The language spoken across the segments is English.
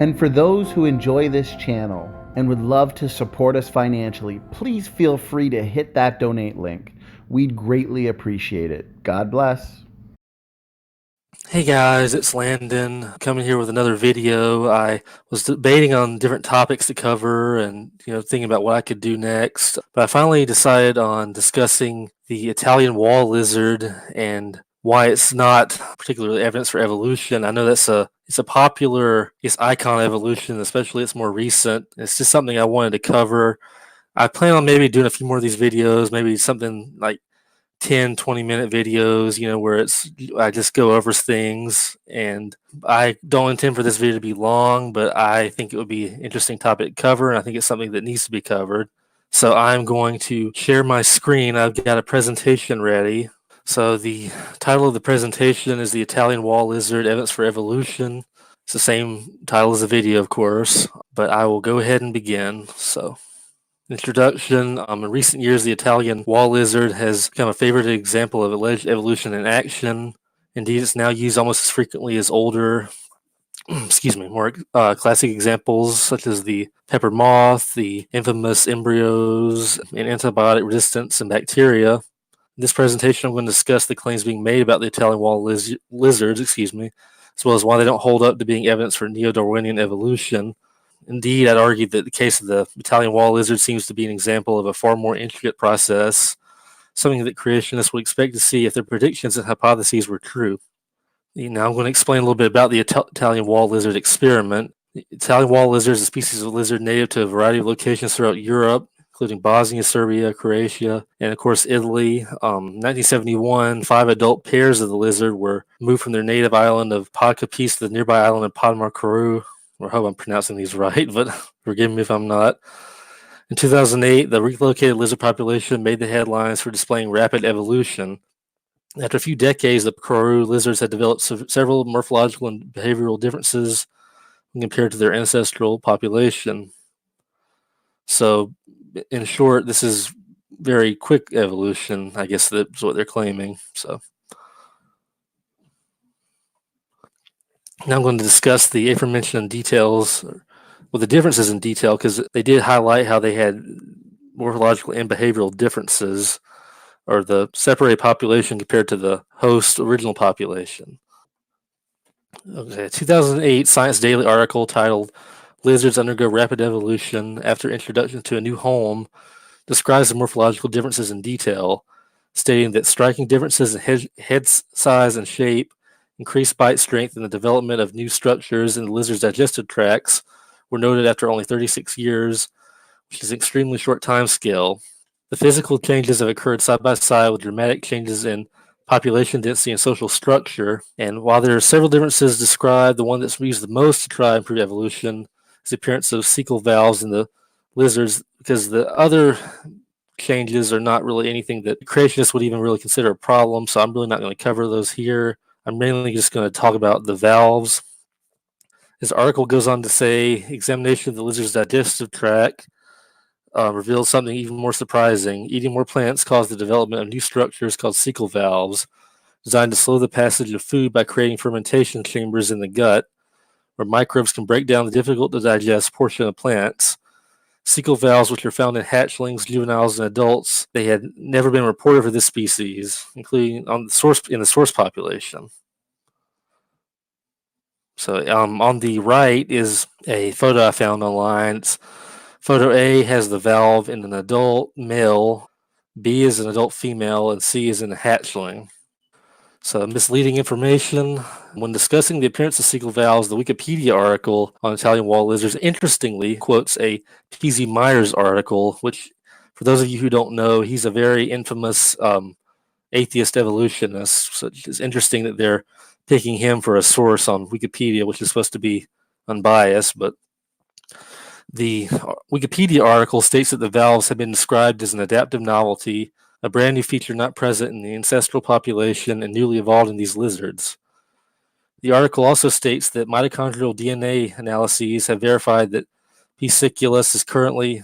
And for those who enjoy this channel and would love to support us financially, please feel free to hit that donate link. We'd greatly appreciate it. God bless. Hey guys, it's Landon coming here with another video. I was debating on different topics to cover and thinking about what I could do next. But I finally decided on discussing the Italian wall lizard and why it's not particularly evidence for evolution. I know it's a popular icon of evolution, especially it's more recent. It's just something I wanted to cover. I plan on maybe doing a few more of these videos, maybe something like 10-20 minute videos, where I just go over things, and I don't intend for this video to be long, but I think it would be an interesting topic to cover, and I think it's something that needs to be covered. So I'm going to share my screen. I've got a presentation ready. So the title of the presentation is The Italian Wall Lizard, Evidence for Evolution. It's the same title as the video, of course, but I will go ahead and begin. So introduction. In recent years, the Italian wall lizard has become a favorite example of alleged evolution in action. Indeed, it's now used almost as frequently as older, more classic examples such as the pepper moth, the infamous embryos in antibiotic resistance and bacteria. In this presentation, I'm going to discuss the claims being made about the Italian wall lizards, as well as why they don't hold up to being evidence for neo-Darwinian evolution. Indeed, I'd argue that the case of the Italian wall lizard seems to be an example of a far more intricate process, something that creationists would expect to see if their predictions and hypotheses were true. Now I'm going to explain a little bit about the Italian wall lizard experiment. The Italian wall lizard is a species of lizard native to a variety of locations throughout Europe, including Bosnia, Serbia, Croatia, and of course Italy. 1971, 5 adult pairs of the lizard were moved from their native island of Podcapis to the nearby island of Podmarcaru. I hope I'm pronouncing these right, but forgive me if I'm not. In 2008, the relocated lizard population made the headlines for displaying rapid evolution. After a few decades, the Karoo lizards had developed several morphological and behavioral differences when compared to their ancestral population. So, in short, this is very quick evolution, I guess that's what they're claiming. So, now I'm going to discuss the aforementioned details, the differences in detail, because they did highlight how they had morphological and behavioral differences, or the separated population compared to the host original population. Okay, 2008 Science Daily article titled "Lizards Undergo Rapid Evolution After Introduction to a New Home" describes the morphological differences in detail, stating that striking differences in head size and shape, increased bite strength, and the development of new structures in the lizard's digestive tracts were noted after only 36 years, which is an extremely short time scale. The physical changes have occurred side by side with dramatic changes in population density and social structure. And while there are several differences described, the one that's used the most to try and improve evolution is the appearance of cecal valves in the lizards, because the other changes are not really anything that creationists would even really consider a problem. So I'm really not going to cover those here. I'm mainly just going to talk about the valves. This article goes on to say examination of the lizard's digestive tract reveals something even more surprising. Eating more plants caused the development of new structures called cecal valves, designed to slow the passage of food by creating fermentation chambers in the gut, where microbes can break down the difficult to digest portion of plants. Cecal valves, which are found in hatchlings, juveniles, and adults, they had never been reported for this species, including in the source population. So on the right is a photo I found online. Photo A has the valve in an adult male, B is an adult female, and C is in a hatchling. So misleading information. When discussing the appearance of cecal valves, the Wikipedia article on Italian wall lizards interestingly quotes a P.Z. Myers article, which, for those of you who don't know, he's a very infamous atheist evolutionist. So it's interesting that they're picking him for a source on Wikipedia, which is supposed to be unbiased, but the Wikipedia article states that the valves have been described as an adaptive novelty, a brand new feature not present in the ancestral population and newly evolved in these lizards. The article also states that mitochondrial DNA analyses have verified that P. siculus is currently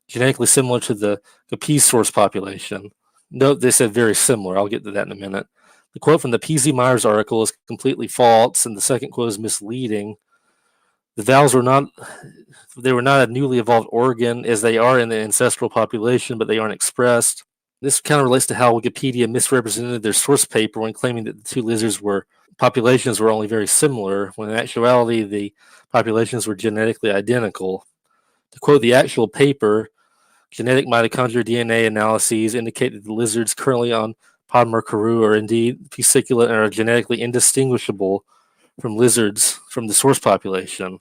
genetically similar to the P source population. Note they said very similar. I'll get to that in a minute. The quote from the P.Z. Myers article is completely false, and the second quote is misleading. The vowels were not a newly evolved organ as they are in the ancestral population, but they aren't expressed. This kind of relates to how Wikipedia misrepresented their source paper when claiming that the two lizards populations were only very similar, when in actuality the populations were genetically identical. To quote the actual paper, genetic mitochondrial DNA analyses indicate that the lizards currently on Podmar Karoo are indeed fusiculate and are genetically indistinguishable from lizards from the source population.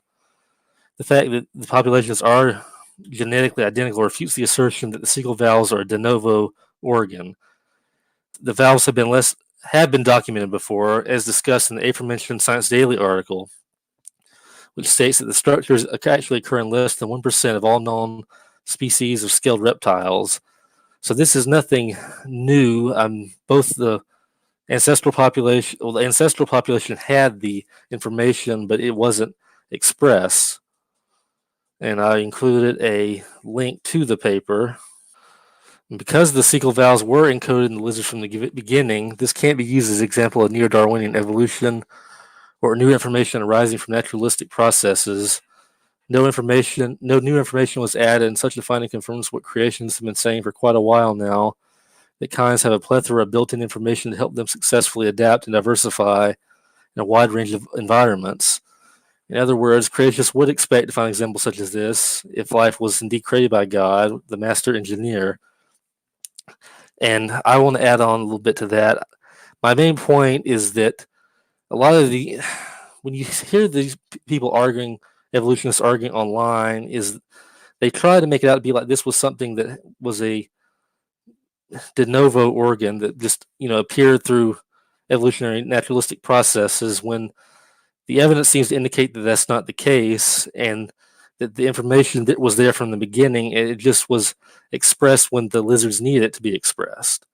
The fact that the populations are genetically identical refutes the assertion that the cecal valves are a de novo organ. The valves have been documented before, as discussed in the aforementioned Science Daily article, which states that the structures actually occur in less than 1% of all known species of scaled reptiles. So this is nothing new. Both the ancestral population had the information, but it wasn't expressed. And I included a link to the paper. And because the cecal valves were encoded in the lizards from the beginning, this can't be used as an example of neo-Darwinian evolution or new information arising from naturalistic processes. No new information was added, and such a finding confirms what creationists have been saying for quite a while now, that kinds have a plethora of built-in information to help them successfully adapt and diversify in a wide range of environments. In other words, creationists would expect to find examples such as this if life was indeed created by God, the master engineer. And I want to add on a little bit to that. My main point is that a lot of when you hear these people evolutionists arguing online, is they try to make it out to be like this was something that was a de novo organ that just appeared through evolutionary naturalistic processes, when the evidence seems to indicate that that's not the case, and that the information that was there from the beginning, it just was expressed when the lizards needed it to be expressed.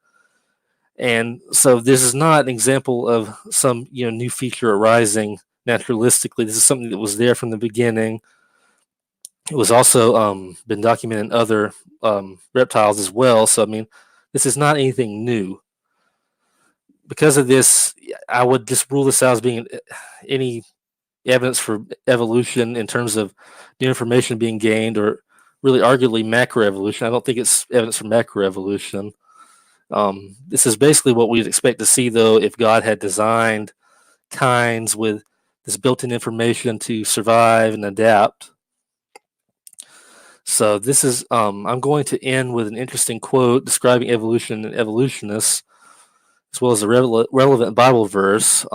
And so this is not an example of some new feature arising naturalistically. This is something that was there from the beginning. It was also been documented in other reptiles as well. So I mean, this is not anything new. Because of this, I would just rule this out as being any evidence for evolution in terms of new information being gained, or really arguably macroevolution. I don't think it's evidence for macroevolution. This is basically what we'd expect to see, though, if God had designed kinds with this built-in information to survive and adapt. So this is, I'm going to end with an interesting quote describing evolution and evolutionists, as well as a relevant Bible verse.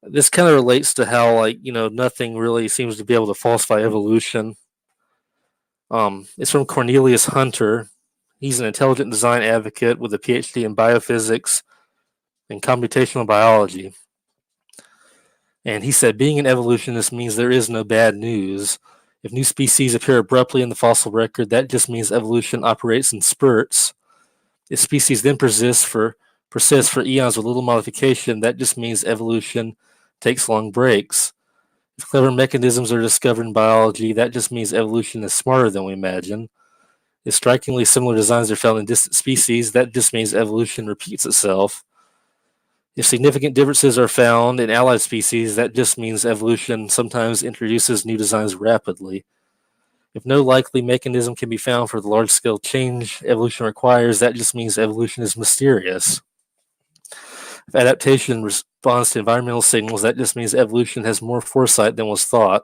This kind of relates to how, nothing really seems to be able to falsify evolution. It's from Cornelius Hunter. He's an intelligent design advocate with a PhD in biophysics and computational biology. And he said, being an evolutionist means there is no bad news. If new species appear abruptly in the fossil record, that just means evolution operates in spurts. If species then persist for eons with little modification, that just means evolution takes long breaks. If clever mechanisms are discovered in biology, that just means evolution is smarter than we imagine. If strikingly similar designs are found in distant species, that just means evolution repeats itself. If significant differences are found in allied species, that just means evolution sometimes introduces new designs rapidly. If no likely mechanism can be found for the large-scale change evolution requires, that just means evolution is mysterious. If adaptation responds to environmental signals, that just means evolution has more foresight than was thought.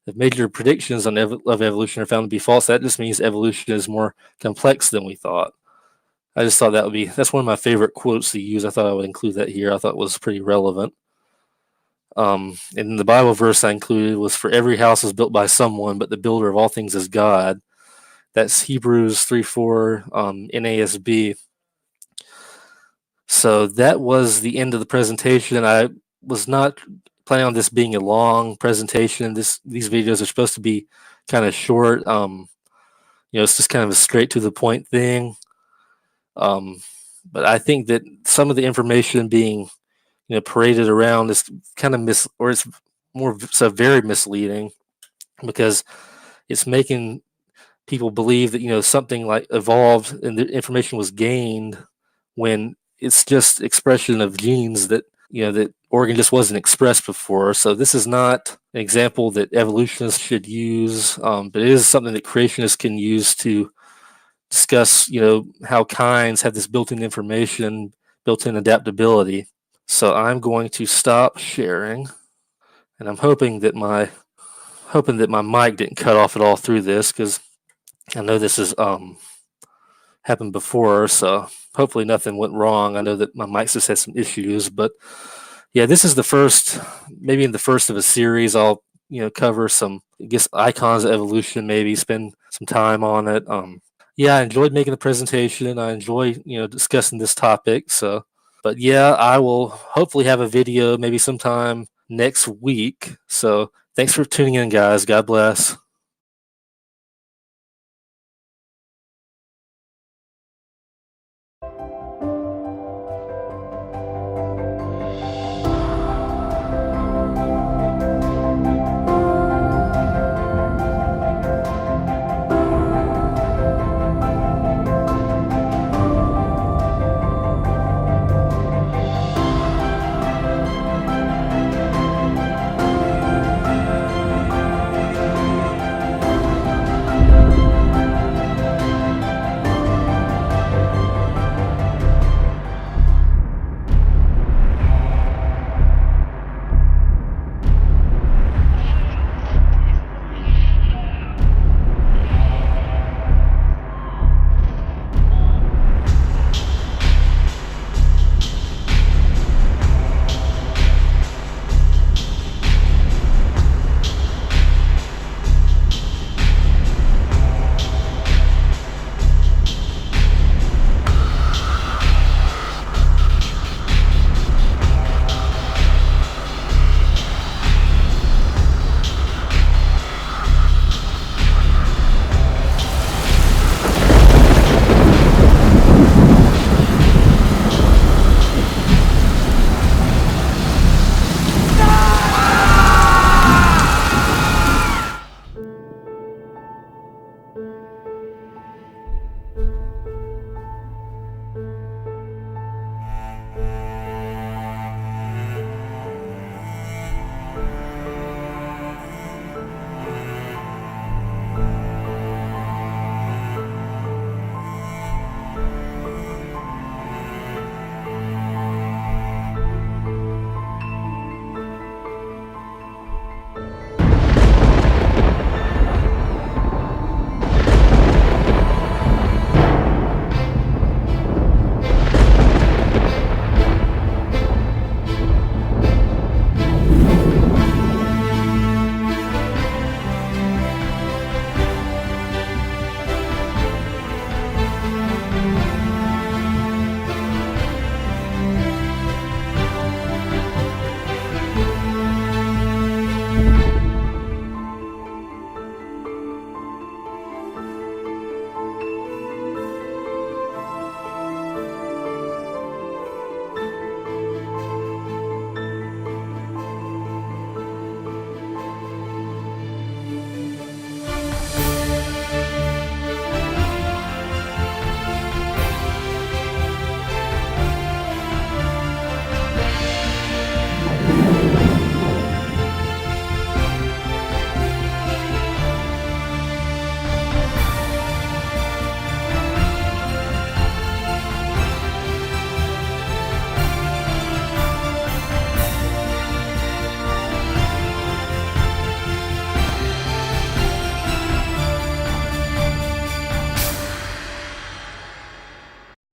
If major predictions of evolution are found to be false, that just means evolution is more complex than we thought. I just thought that's one of my favorite quotes to use. I thought I would include that here. I thought it was pretty relevant. And the Bible verse I included was, for every house is built by someone, but the builder of all things is God. That's Hebrews 3:4, NASB. So that was the end of the presentation. I was not planning on this being a long presentation. These videos are supposed to be kind of short. It's just kind of a straight to the point thing. But I think that some of the information being, paraded around is kind of it's more so very misleading, because it's making people believe that, something like evolved and the information was gained, when it's just expression of genes that, that organ just wasn't expressed before. So this is not an example that evolutionists should use, but it is something that creationists can use to discuss, how kinds have this built-in information, built-in adaptability. So I'm going to stop sharing, and I'm hoping that my mic didn't cut off at all through this, because I know this has happened before, so hopefully nothing went wrong. I know that my mic just had some issues, but yeah, this is the first, maybe in the first of a series. I'll cover some, I guess, icons of evolution, maybe spend some time on it. Yeah, I enjoyed making the presentation. I enjoy discussing this topic. So, but yeah, I will hopefully have a video maybe sometime next week. So thanks for tuning in, guys. God bless.